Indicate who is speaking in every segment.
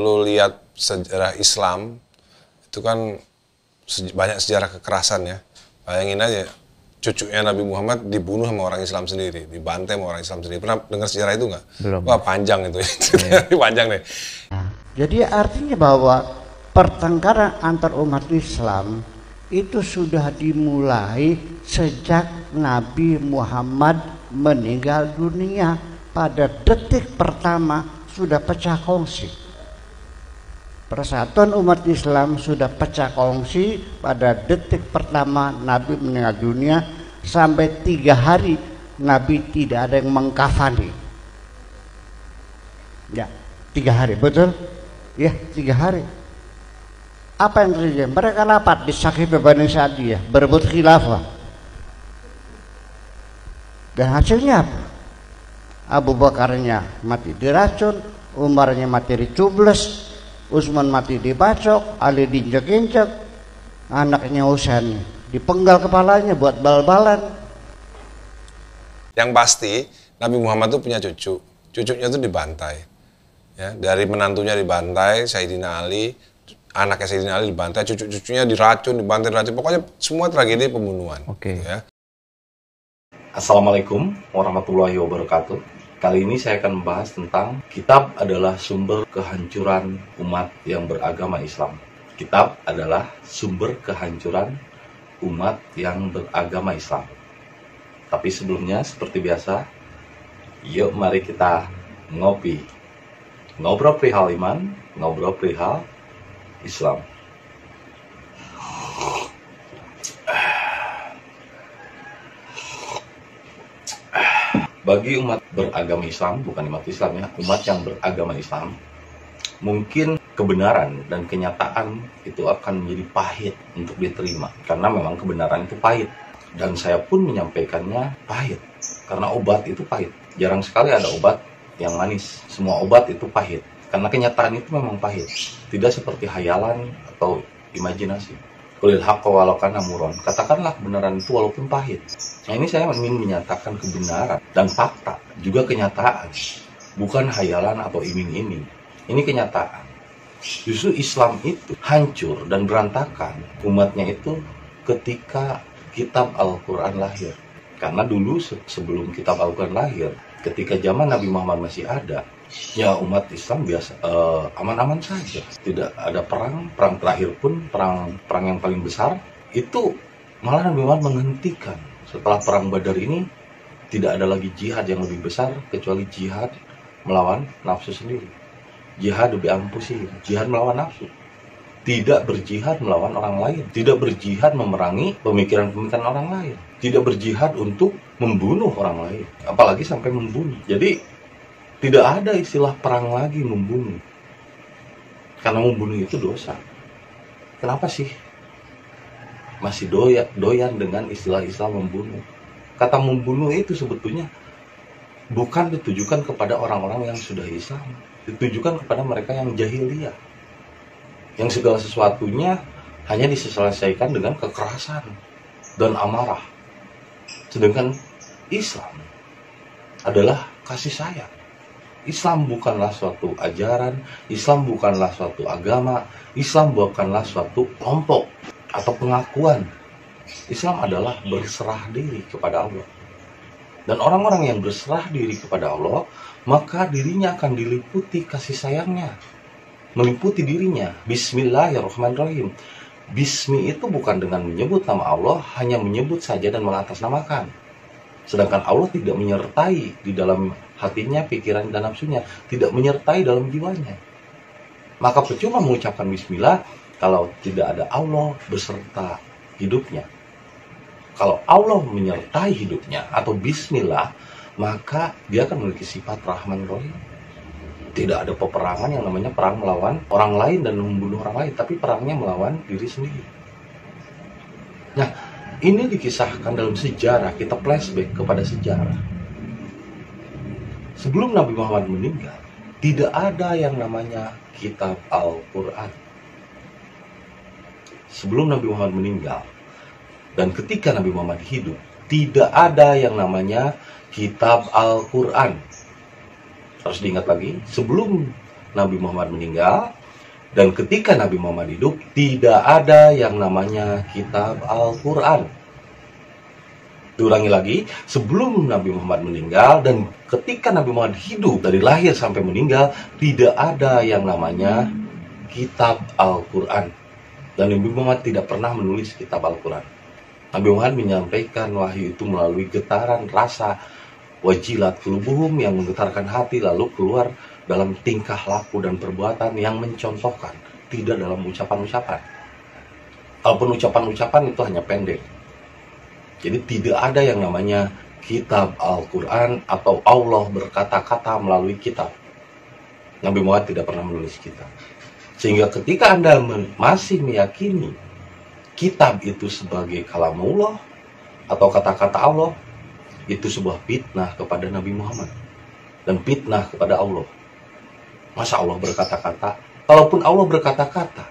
Speaker 1: lu lihat sejarah Islam, itu kan banyak sejarah kekerasan ya. Bayangin aja, cucunya Nabi Muhammad dibunuh sama orang Islam sendiri, dibantai sama orang Islam sendiri. Pernah dengar sejarah itu nggak?
Speaker 2: Belum.
Speaker 1: Wah panjang itu, panjang deh.
Speaker 3: Jadi artinya bahwa pertengkaran antar umat Islam itu sudah dimulai sejak Nabi Muhammad meninggal dunia. Pada detik pertama sudah pecah kongsi. Persatuan umat Islam sudah pecah kongsi pada detik pertama Nabi meninggal dunia, sampai 3 hari Nabi tidak ada yang mengkafani. Ya, 3 hari, betul? Ya, 3 hari. Apa yang terjadi? Mereka rapat di Saqifah Bani Sa'diyah, berebut khilafah. Dan hasilnya apa? Abu Bakarnya mati diracun, Umarnya mati dicubles, Utsman mati dibacok, Ali diinjek-injek, anaknya Husain dipenggal kepalanya buat bal-balan.
Speaker 1: Yang pasti Nabi Muhammad tuh punya cucu, cucunya tuh dibantai. Ya, dari menantunya dibantai, Sayyidina Ali, anaknya Sayyidina Ali dibantai, cucu-cucunya diracun, dibantai, diracun, pokoknya semua tragedi pembunuhan.
Speaker 2: Oke.
Speaker 1: Ya.
Speaker 4: Assalamualaikum warahmatullahi wabarakatuh. Kali ini saya akan membahas tentang kitab adalah sumber kehancuran umat yang beragama Islam. Kitab adalah sumber kehancuran umat yang beragama Islam. Tapi sebelumnya, seperti biasa, yuk mari kita ngopi. Ngobrol perihal iman, ngobrol perihal Islam. Bagi umat beragama Islam, bukan umat Islam ya, umat yang beragama Islam, mungkin kebenaran dan kenyataan itu akan menjadi pahit untuk diterima. Karena memang kebenaran itu pahit. Dan saya pun menyampaikannya pahit. Karena obat itu pahit. Jarang sekali ada obat yang manis. Semua obat itu pahit. Karena kenyataan itu memang pahit. Tidak seperti hayalan atau imajinasi. Qulil haqqa walau kana murran. Katakanlah kebenaran itu walaupun pahit. Nah, ini saya ingin menyatakan kebenaran dan fakta, juga kenyataan. Bukan hayalan atau iming-iming. Ini kenyataan. Justru Islam itu hancur dan berantakan umatnya itu ketika kitab Al-Quran lahir. Karena dulu sebelum kitab Al-Quran lahir, ketika zaman Nabi Muhammad masih ada, ya umat Islam biasa aman-aman saja. Tidak ada perang terakhir pun, perang yang paling besar, itu malah Nabi Muhammad menghentikan. Setelah perang Badar ini, tidak ada lagi jihad yang lebih besar kecuali jihad melawan nafsu sendiri. Jihad bianfusihim, jihad melawan nafsu. Tidak berjihad melawan orang lain, tidak berjihad memerangi pemikiran-pemikiran orang lain, tidak berjihad untuk membunuh orang lain, apalagi sampai membunuh. Jadi tidak ada istilah perang lagi membunuh, karena membunuh itu dosa. Kenapa sih masih doyan dengan istilah-istilah membunuh? Kata membunuh itu sebetulnya bukan ditujukan kepada orang-orang yang sudah Islam, ditujukan kepada mereka yang jahiliyah, yang segala sesuatunya hanya diselesaikan dengan kekerasan dan amarah. Sedangkan Islam adalah kasih sayang. Islam bukanlah suatu ajaran, Islam bukanlah suatu agama, Islam bukanlah suatu kelompok atau pengakuan. Islam adalah berserah diri kepada Allah. Dan orang-orang yang berserah diri kepada Allah, maka dirinya akan diliputi kasih sayangnya. Meliputi dirinya. Bismillahirrahmanirrahim. Bismi itu bukan dengan menyebut nama Allah, hanya menyebut saja dan mengatasnamakan. Sedangkan Allah tidak menyertai di dalam hatinya, pikiran dan nafsunya, tidak menyertai dalam jiwanya. Maka percuma mengucapkan bismillah kalau tidak ada Allah beserta hidupnya. Kalau Allah menyertai hidupnya atau bismillah, maka dia akan memiliki sifat Rahman Rahim. Tidak ada peperangan yang namanya perang melawan orang lain dan membunuh orang lain, tapi perangnya melawan diri sendiri. Nah, ini dikisahkan dalam sejarah, kita flashback kepada sejarah. Sebelum Nabi Muhammad meninggal, tidak ada yang namanya kitab Al-Quran. Sebelum Nabi Muhammad meninggal, dan ketika Nabi Muhammad hidup, tidak ada yang namanya kitab Al-Quran. Harus diingat lagi, sebelum Nabi Muhammad meninggal dan ketika Nabi Muhammad hidup, tidak ada yang namanya kitab Al-Quran. Diulangi lagi, sebelum Nabi Muhammad meninggal dan ketika Nabi Muhammad hidup dari lahir sampai meninggal, tidak ada yang namanya kitab Al-Quran. Dan Nabi Muhammad tidak pernah menulis kitab Al-Quran. Nabi Muhammad menyampaikan wahyu itu melalui getaran rasa, wajilat qulubuhum, yang menggetarkan hati, lalu keluar dalam tingkah laku dan perbuatan yang mencontohkan, tidak dalam ucapan-ucapan. Kalaupun ucapan-ucapan itu hanya pendek. Jadi tidak ada yang namanya kitab Al-Quran atau Allah berkata-kata melalui kitab. Nabi Muhammad tidak pernah menulis kitab. Sehingga ketika Anda masih meyakini kitab itu sebagai kalamullah atau kata-kata Allah, itu sebuah fitnah kepada Nabi Muhammad dan fitnah kepada Allah. Masa Allah berkata-kata? Kalaupun Allah berkata-kata,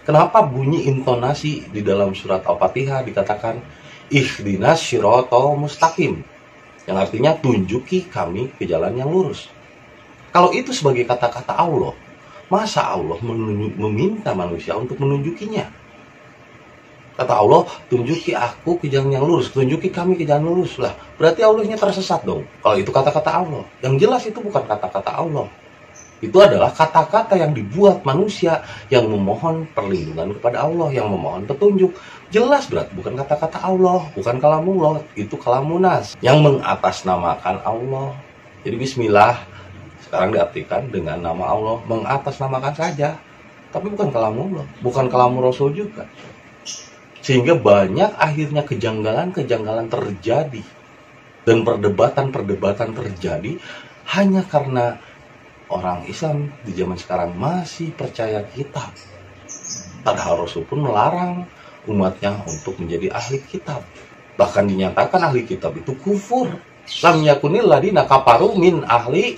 Speaker 4: kenapa bunyi intonasi di dalam surat Al-Fatihah dikatakan ihdinas syiratal mustaqim, yang artinya tunjuki kami ke jalan yang lurus. Kalau itu sebagai kata-kata Allah, masa Allah meminta manusia untuk menunjukinya? Kata Allah, tunjuki aku ke jalan yang lurus, tunjuki kami ke jalan lurus. Lah, berarti Allahnya tersesat dong. Kalau itu kata-kata Allah. Yang jelas itu bukan kata-kata Allah. Itu adalah kata-kata yang dibuat manusia yang memohon perlindungan kepada Allah, yang memohon petunjuk. Jelas berarti bukan kata-kata Allah, bukan kalamullah, itu kalamunas yang mengatasnamakan Allah. Jadi bismillah sekarang diartikan dengan nama Allah, mengatasnamakan saja, tapi bukan kalamullah, bukan kalamu Rasul juga. Sehingga banyak akhirnya kejanggalan-kejanggalan terjadi dan perdebatan-perdebatan terjadi hanya karena orang Islam di zaman sekarang masih percaya kitab. Padahal Rasul pun melarang umatnya untuk menjadi ahli kitab. Bahkan dinyatakan ahli kitab itu kufur. Lam yakunil ladina kafaru min ahli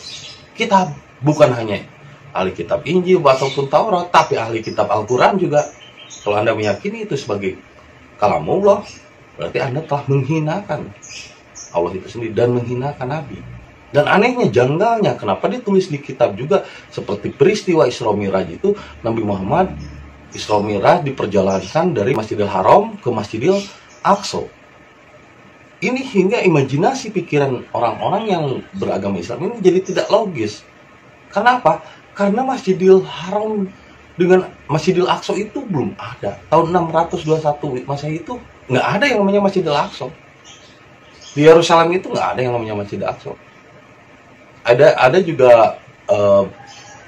Speaker 4: kitab. Bukan hanya ahli kitab Injil ataupun Taurat, tapi ahli kitab Al-Quran juga. Kalau Anda meyakini itu sebagai kalamullah, berarti Anda telah menghinakan Allah itu sendiri dan menghinakan Nabi. Dan anehnya, janggalnya, kenapa ditulis di kitab juga seperti peristiwa Isra Miraj itu, Nabi Muhammad Isra Miraj diperjalankan dari Masjidil Haram ke Masjidil Aqsa. Ini hingga imajinasi pikiran orang-orang yang beragama Islam ini jadi tidak logis. Kenapa? Karena Masjidil Haram dengan Masjidil Aqsa itu belum ada. Tahun 621 Masehi itu nggak ada yang namanya Masjidil Aqsa. Di Yerusalem itu nggak ada yang namanya Masjidil Aqsa. Ada juga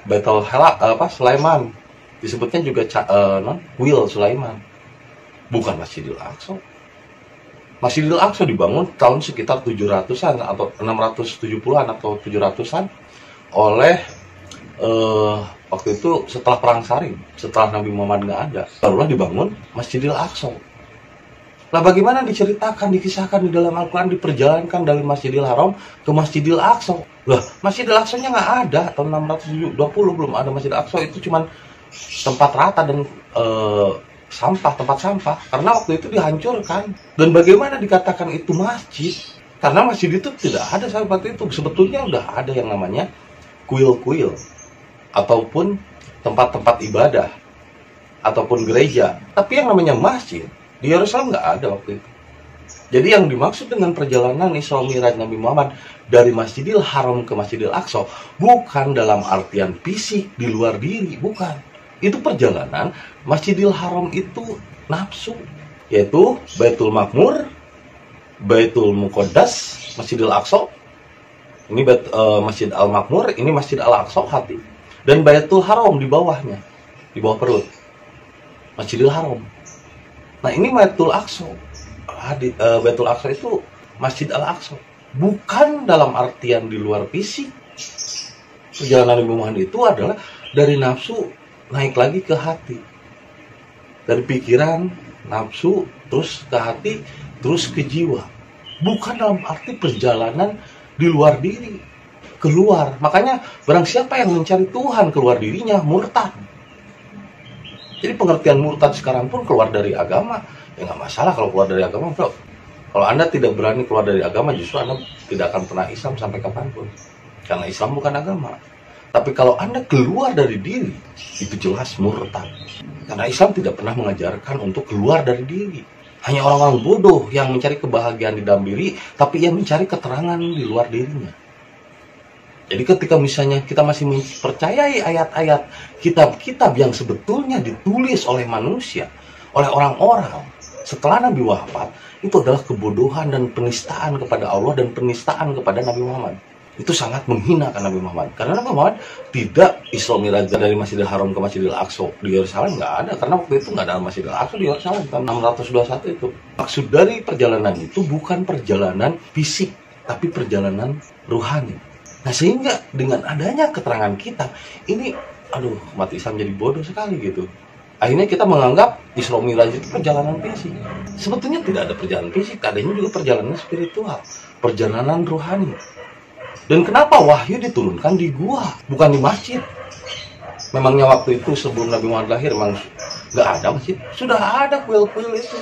Speaker 4: Baitul Sulaiman, disebutnya juga Wil Sulaiman, bukan Masjidil Aqsa. Masjidil Aqsa dibangun tahun sekitar 700-an atau 670-an atau 700-an oleh waktu itu setelah Perang Sarim, setelah Nabi Muhammad nggak ada, barulah dibangun Masjidil Aqsa. Nah, bagaimana diceritakan, dikisahkan di dalam Al-Quran, diperjalankan dari Masjidil Haram ke Masjidil Aqsa. Lah, Masjidil Aqsa-nya nggak ada, tahun 620 belum ada Masjidil Aqsa, itu cuma tempat rata dan sampah, tempat sampah, karena waktu itu dihancurkan. Dan bagaimana dikatakan itu masjid? Karena masjid itu tidak ada saat itu. Sebetulnya udah ada yang namanya kuil-kuil ataupun tempat-tempat ibadah ataupun gereja. Tapi yang namanya masjid di Yerusalem nggak ada waktu itu. Jadi yang dimaksud dengan perjalanan Isra Miraj Nabi Muhammad dari Masjidil Haram ke Masjidil Aqsa bukan dalam artian fisik di luar diri, bukan. Itu perjalanan Masjidil Haram itu nafsu, yaitu Baitul Makmur, Baitul Muqaddas, Masjidil Aqsa. Ini Masjid Al-Makmur, ini Masjid Al-Aqsa hati. Dan Baitul Haram di bawahnya, di bawah perut. Masjidil Haram. Nah, ini Baitul Aqsa. Baitul Aqsa itu Masjid Al-Aqsa. Bukan dalam artian di luar fisik. Perjalanan Nabi Muhammad itu adalah dari nafsu naik lagi ke hati. Dari pikiran, nafsu, terus ke hati, terus ke jiwa. Bukan dalam arti perjalanan di luar diri. Keluar. Makanya barang siapa yang mencari Tuhan keluar dirinya, murtad. Jadi pengertian murtad sekarang pun keluar dari agama, ya nggak masalah kalau keluar dari agama, bro. Kalau Anda tidak berani keluar dari agama, justru Anda tidak akan pernah Islam sampai kapanpun. Karena Islam bukan agama. Tapi kalau Anda keluar dari diri, itu jelas murtad. Karena Islam tidak pernah mengajarkan untuk keluar dari diri. Hanya orang-orang bodoh yang mencari kebahagiaan di dalam diri, tapi ia mencari keterangan di luar dirinya. Jadi ketika misalnya kita masih mempercayai ayat-ayat kitab-kitab yang sebetulnya ditulis oleh manusia, oleh orang-orang setelah Nabi wafat, itu adalah kebodohan dan penistaan kepada Allah dan penistaan kepada Nabi Muhammad. Itu sangat menghinakan Nabi Muhammad. Karena Nabi Muhammad tidak Isra Mi'raj dari Masjidil Haram ke Masjidil Aqsa di Yerusalem, nggak ada. Karena waktu itu nggak ada Masjidil Aqsa di Yerusalem tahun 621 itu. Maksud dari perjalanan itu bukan perjalanan fisik, tapi perjalanan ruhani. Nah, sehingga dengan adanya keterangan kita, ini, umat Islam jadi bodoh sekali gitu. Akhirnya kita menganggap Isra Mi'raj itu perjalanan fisik. Sebetulnya tidak ada perjalanan fisik, adanya juga perjalanan spiritual, perjalanan ruhani. Dan kenapa wahyu diturunkan di gua, bukan di masjid? Memangnya waktu itu sebelum Nabi Muhammad lahir memang nggak ada masjid? Sudah ada kuil-kuil itu.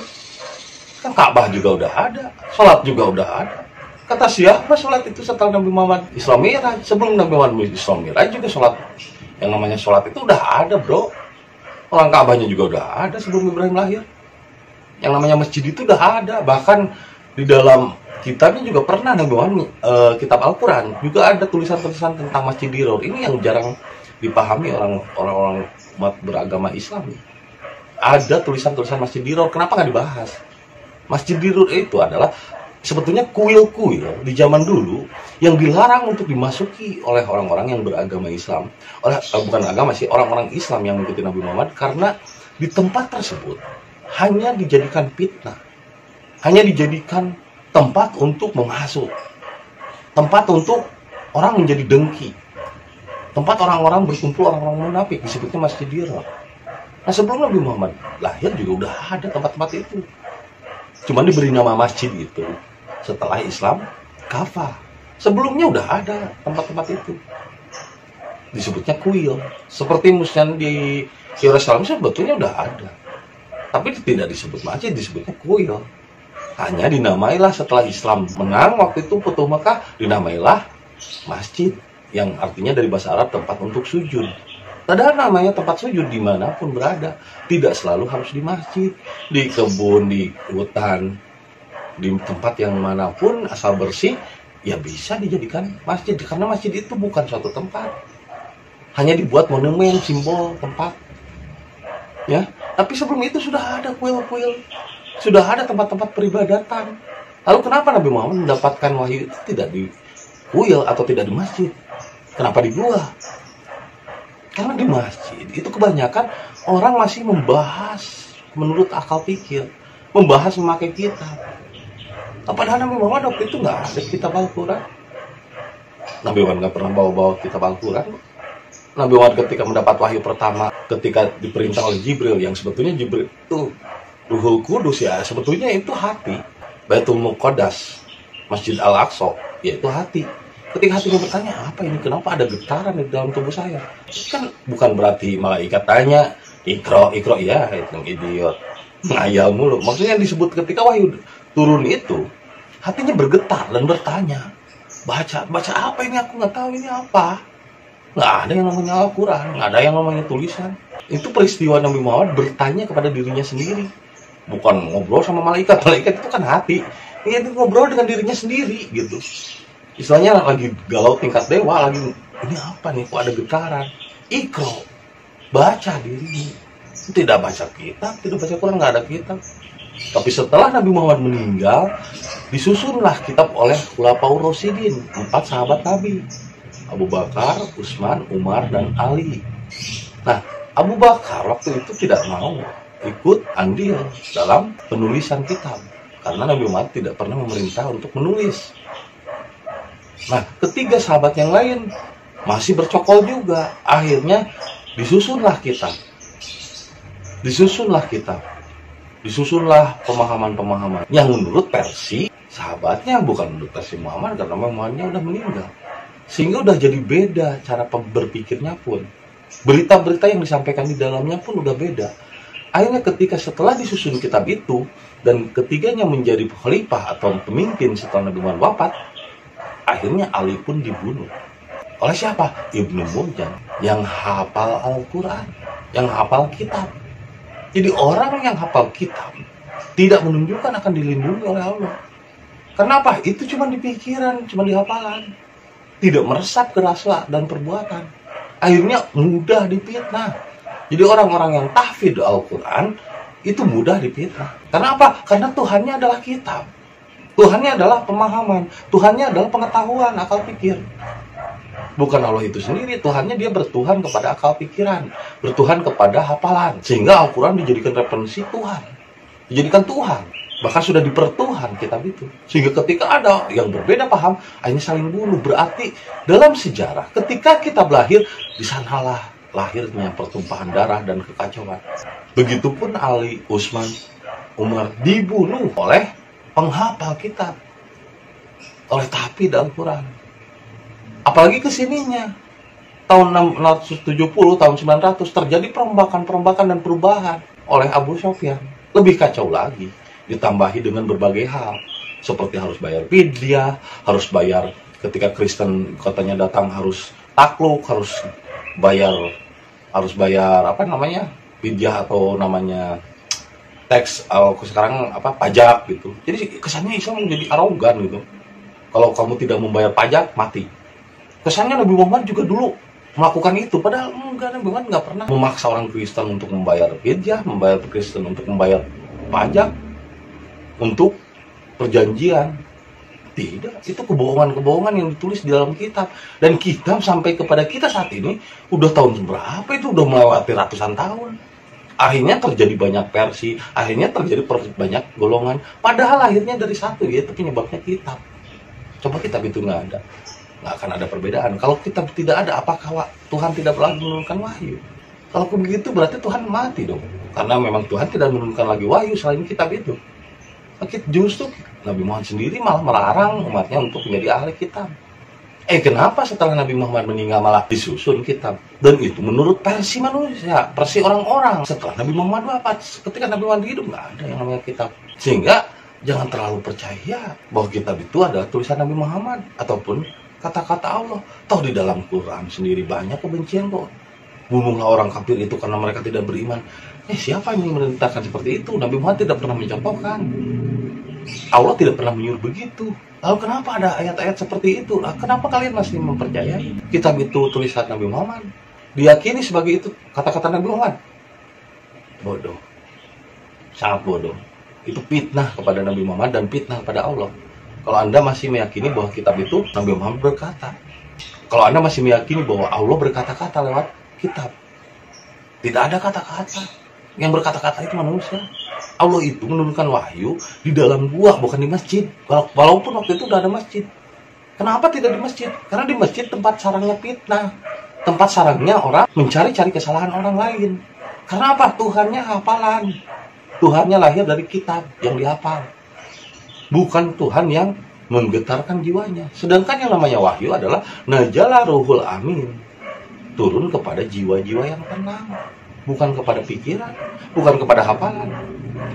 Speaker 4: Kan Ka'bah juga udah ada, sholat juga udah ada. Kata siapa sholat itu setelah Nabi Muhammad Isra Mi'raj? Sebelum Nabi Muhammad Isra Mi'raj juga sholat. Yang namanya sholat itu udah ada, bro. Orang Ka'bahnya juga udah ada sebelum Ibrahim lahir. Yang namanya masjid itu udah ada. Bahkan di dalam kitabnya juga pernah Nabi Muhammad, kitab Al-Quran juga ada tulisan-tulisan tentang Masjid Diror. Ini yang jarang dipahami orang-orang umat beragama Islam. Ada tulisan-tulisan Masjid Diror, kenapa nggak dibahas? Masjid Diror itu adalah sebetulnya kuil-kuil di zaman dulu yang dilarang untuk dimasuki oleh orang-orang yang beragama Islam. Bukan agama sih, orang-orang Islam yang mengikuti Nabi Muhammad, karena di tempat tersebut hanya dijadikan fitnah, hanya dijadikan tempat untuk menghasut, tempat untuk orang menjadi dengki, tempat orang-orang berkumpul, orang-orang munafik, disebutnya Masjid Diror. Nah, sebelum Nabi Muhammad lahir juga udah ada tempat-tempat itu, cuman diberi nama masjid itu setelah Islam kafah. Sebelumnya udah ada tempat-tempat itu, disebutnya kuil. Seperti misalnya di Yerusalem sebetulnya udah ada, tapi tidak disebut masjid, disebutnya kuil. Hanya dinamailah setelah Islam menang waktu itu Futuh Mekah, dinamailah masjid, yang artinya dari bahasa Arab tempat untuk sujud. Padahal namanya tempat sujud dimanapun berada, tidak selalu harus di masjid, di kebun, di hutan, di tempat yang manapun asal bersih, ya bisa dijadikan masjid. Karena masjid itu bukan suatu tempat, hanya dibuat monumen, simbol tempat. Ya, tapi sebelum itu sudah ada kuil-kuil, sudah ada tempat-tempat peribadatan. Lalu kenapa Nabi Muhammad mendapatkan wahyu itu tidak di kuil atau tidak di masjid? Kenapa di gua? Karena di masjid itu kebanyakan orang masih membahas menurut akal pikir, membahas memakai kitab. Padahal Nabi Muhammad waktu itu nggak ada kitab Al-Quran. Nabi Muhammad nggak pernah bawa kitab Al-Quran. Nabi Muhammad ketika mendapat wahyu pertama, ketika diperintah oleh Jibril, yang sebetulnya Jibril itu Ruhul Kudus, ya sebetulnya itu hati. Baitul Muqaddas, Masjid Al-Aqsa, yaitu hati. Ketika hatinya bertanya, apa ini, kenapa ada getaran di dalam tubuh saya? Kan bukan berarti malaikat tanya, ikro, ya itu idiot, ngayal mulu. Maksudnya disebut ketika wahyu turun itu, hatinya bergetar dan bertanya, baca apa ini, aku nggak tahu ini apa. Nggak ada yang namanya Al-Quran, nggak ada yang namanya tulisan. Itu peristiwa Nabi Muhammad bertanya kepada dirinya sendiri. Bukan ngobrol sama malaikat itu kan hati. Ini ngobrol dengan dirinya sendiri gitu. Istilahnya lagi galau tingkat dewa, lagi ini apa nih, kok ada getaran. Ikro, baca diri. Tidak baca kitab, tidak baca Quran, nggak ada kitab. Tapi setelah Nabi Muhammad meninggal, disusunlah kitab oleh Khulafaur Rasyidin, 4 sahabat Nabi, Abu Bakar, Utsman, Umar, dan Ali. Nah, Abu Bakar waktu itu tidak mau ikut andil dalam penulisan kitab, karena Nabi Muhammad tidak pernah memerintah untuk menulis. Nah, ketiga sahabat yang lain masih bercokol juga. Akhirnya disusunlah kitab. Disusunlah pemahaman-pemahaman yang menurut versi sahabatnya, bukan menurut versi Muhammad, karena Muhammadnya udah meninggal. Sehingga udah jadi beda cara berpikirnya pun. Berita-berita yang disampaikan di dalamnya pun udah beda. Akhirnya ketika setelah disusun kitab itu, dan ketiganya menjadi khalifah atau pemimpin setelah Nabi Muhammad wafat, akhirnya Ali pun dibunuh Oleh siapa? Ibnu Murjan, yang hafal Al-Quran, yang hafal kitab. Jadi orang yang hafal kitab tidak menunjukkan akan dilindungi oleh Allah. Kenapa? Itu cuma di pikiran, cuma di hafalan. Tidak meresap ke rasa dan perbuatan. Akhirnya mudah difitnah. Jadi orang-orang yang tahfidz Al-Quran itu mudah difitnah. Kenapa? Karena Tuhannya adalah kitab. Tuhannya adalah pemahaman. Tuhannya adalah pengetahuan, akal pikir. Bukan Allah itu sendiri, Tuhannya dia bertuhan kepada akal pikiran, bertuhan kepada hafalan. Sehingga Al-Quran dijadikan referensi Tuhan, dijadikan Tuhan. Bahkan sudah dipertuhan kitab itu. Sehingga ketika ada yang berbeda paham, akhirnya saling bunuh. Berarti dalam sejarah, ketika kitab lahir, di sanalah lahirnya pertumpahan darah dan kekacauan. Begitupun Ali, Utsman, Umar dibunuh oleh penghafal kitab, oleh tahfidz Al-Quran. Apalagi kesininya, tahun 670, tahun 900 terjadi perombakan dan perubahan oleh Abu Sufyan. Lebih kacau lagi, ditambahi dengan berbagai hal, seperti harus bayar fidyah, harus bayar ketika Kristen katanya datang harus takluk, harus bayar apa namanya fidyah atau namanya teks, sekarang apa pajak gitu. Jadi kesannya Islam menjadi arogan gitu. Kalau kamu tidak membayar pajak mati. Kesannya Nabi Muhammad juga dulu melakukan itu, padahal enggak, Nabi Muhammad nggak pernah memaksa orang Kristen untuk membayar fidyah, membayar Kristen untuk membayar pajak, untuk perjanjian. Tidak, itu kebohongan-kebohongan yang ditulis di dalam kitab. Dan kitab sampai kepada kita saat ini, udah tahun berapa itu, udah melewati ratusan tahun. Akhirnya terjadi banyak versi, akhirnya terjadi banyak golongan. Padahal akhirnya dari satu, yaitu penyebabnya kitab. Coba kitab itu nggak ada, nggak akan ada perbedaan. Kalau kitab tidak ada, apakah Tuhan tidak lagi menurunkan wahyu? Kalau begitu berarti Tuhan mati dong. Karena memang Tuhan tidak menurunkan lagi wahyu selain kitab itu. Justru Nabi Muhammad sendiri malah melarang umatnya untuk menjadi ahli kitab. Kenapa setelah Nabi Muhammad meninggal malah disusun kitab? Dan itu menurut versi manusia, versi orang-orang. Setelah Nabi Muhammad wafat, ketika Nabi Muhammad hidup, nggak ada yang namanya kitab. Sehingga jangan terlalu percaya bahwa kitab itu adalah tulisan Nabi Muhammad ataupun kata-kata Allah. Toh di dalam Quran sendiri banyak kebencian kok. Bunuhlah orang kafir itu karena mereka tidak beriman. Siapa yang memerintahkan seperti itu? Nabi Muhammad tidak pernah mencontohkan. Allah tidak pernah menyuruh begitu. Lalu kenapa ada ayat-ayat seperti itu? Kenapa kalian masih mempercayai kitab itu tulisan Nabi Muhammad? Diyakini sebagai itu kata-kata Nabi Muhammad? Bodoh. Sangat bodoh. Itu fitnah kepada Nabi Muhammad dan fitnah kepada Allah. Kalau Anda masih meyakini bahwa kitab itu Nabi Muhammad berkata, kalau Anda masih meyakini bahwa Allah berkata-kata lewat kitab, tidak ada kata-kata. Yang berkata-kata itu manusia. Allah itu menurunkan wahyu di dalam gua, bukan di masjid. Walaupun waktu itu udah ada masjid. Kenapa tidak di masjid? Karena di masjid tempat sarangnya fitnah, tempat sarangnya orang mencari-cari kesalahan orang lain. Karena apa? Tuhannya hafalan. Tuhannya lahir dari kitab yang dihafal, bukan Tuhan yang menggetarkan jiwanya. Sedangkan yang namanya wahyu adalah najala ruhul amin, turun kepada jiwa-jiwa yang tenang, bukan kepada pikiran, bukan kepada hafalan.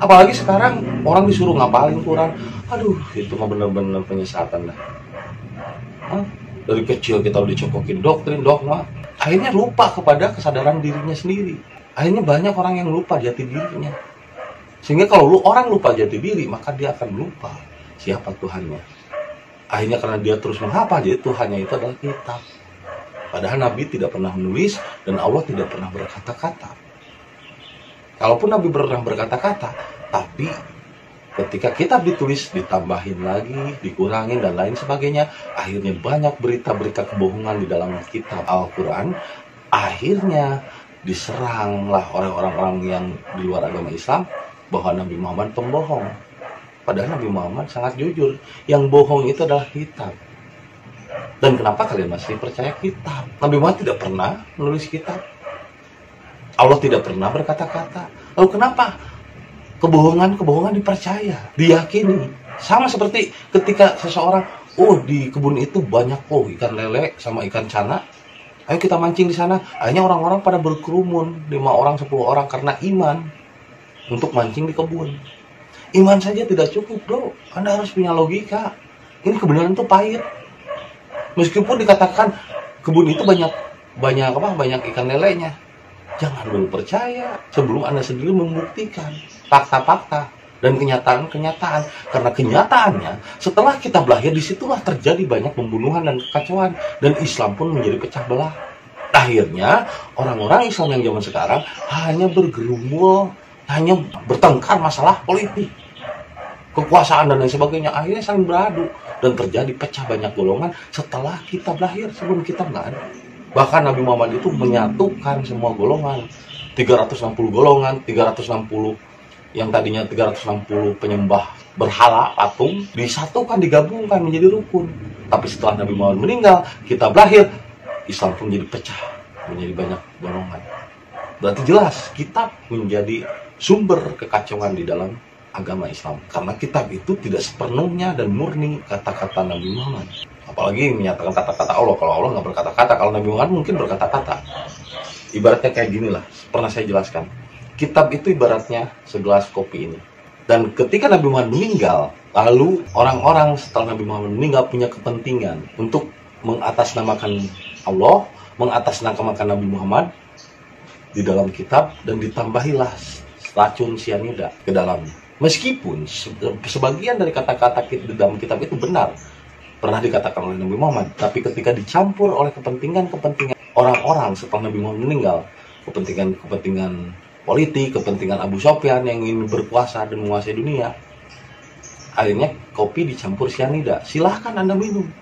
Speaker 4: Apalagi sekarang orang disuruh ngapalin Quran. Aduh, itu mah benar-benar penyesatan dah. Dari kecil kita udah dicokokin doktrin, dogma, akhirnya lupa kepada kesadaran dirinya sendiri. Akhirnya banyak orang yang lupa jati dirinya. Sehingga kalau orang lupa jati diri, maka dia akan lupa siapa Tuhannya. Akhirnya karena dia terus menghafal, jadi Tuhannya itu adalah kitab. Padahal Nabi tidak pernah menulis dan Allah tidak pernah berkata-kata. Kalaupun Nabi pernah berkata-kata, tapi ketika kitab ditulis, ditambahin lagi, dikurangin dan lain sebagainya, akhirnya banyak berita-berita kebohongan di dalam kitab Al-Quran. Akhirnya diseranglah oleh orang-orang yang di luar agama Islam bahwa Nabi Muhammad pembohong. Padahal Nabi Muhammad sangat jujur. Yang bohong itu adalah kitab. Dan kenapa kalian masih percaya kitab? Nabi Muhammad tidak pernah menulis kitab. Allah tidak pernah berkata-kata. Lalu kenapa kebohongan dipercaya, diyakini? Sama seperti ketika seseorang, di kebun itu banyak ikan lele sama ikan cana. Ayo kita mancing di sana. Akhirnya orang-orang pada berkerumun, 5 orang, 10 orang karena iman untuk mancing di kebun. Iman saja tidak cukup, bro. Anda harus punya logika. Ini kebenaran itu pahit. Meskipun dikatakan kebun itu banyak ikan lelenya. Jangan dulu percaya sebelum Anda sendiri membuktikan fakta-fakta dan kenyataan-kenyataan. Karena kenyataannya setelah kita lahir disitulah terjadi banyak pembunuhan dan kekacauan, dan Islam pun menjadi pecah belah. Akhirnya orang-orang Islam yang zaman sekarang hanya bergerombol, hanya bertengkar masalah politik, kekuasaan dan lain sebagainya. Akhirnya saling beradu dan terjadi pecah banyak golongan setelah kita lahir. Sebelum kita nggak ada. Bahkan Nabi Muhammad itu menyatukan semua golongan, 360 golongan, 360 yang tadinya 360 penyembah berhala patung disatukan, digabungkan menjadi rukun. Tapi setelah Nabi Muhammad meninggal, kita lahir, Islam pun menjadi pecah, menjadi banyak golongan. Berarti jelas kitab menjadi sumber kekacauan di dalam agama Islam, karena kitab itu tidak sepenuhnya dan murni kata-kata Nabi Muhammad. Apalagi menyatakan kata-kata Allah. Kalau Allah nggak berkata-kata, kalau Nabi Muhammad mungkin berkata-kata. Ibaratnya kayak gini lah, pernah saya jelaskan. Kitab itu ibaratnya segelas kopi ini. Dan ketika Nabi Muhammad meninggal, lalu orang-orang setelah Nabi Muhammad meninggal punya kepentingan untuk mengatasnamakan Allah, mengatasnamakan Nabi Muhammad di dalam kitab, dan ditambahilah racun sianida ke dalamnya. Meskipun sebagian dari kata-kata di dalam kitab itu benar, pernah dikatakan oleh Nabi Muhammad, tapi ketika dicampur oleh kepentingan-kepentingan orang-orang setelah Nabi Muhammad meninggal, kepentingan politik, kepentingan Abu Sufyan yang ingin berkuasa dan menguasai dunia, akhirnya kopi dicampur sianida. Silahkan Anda minum.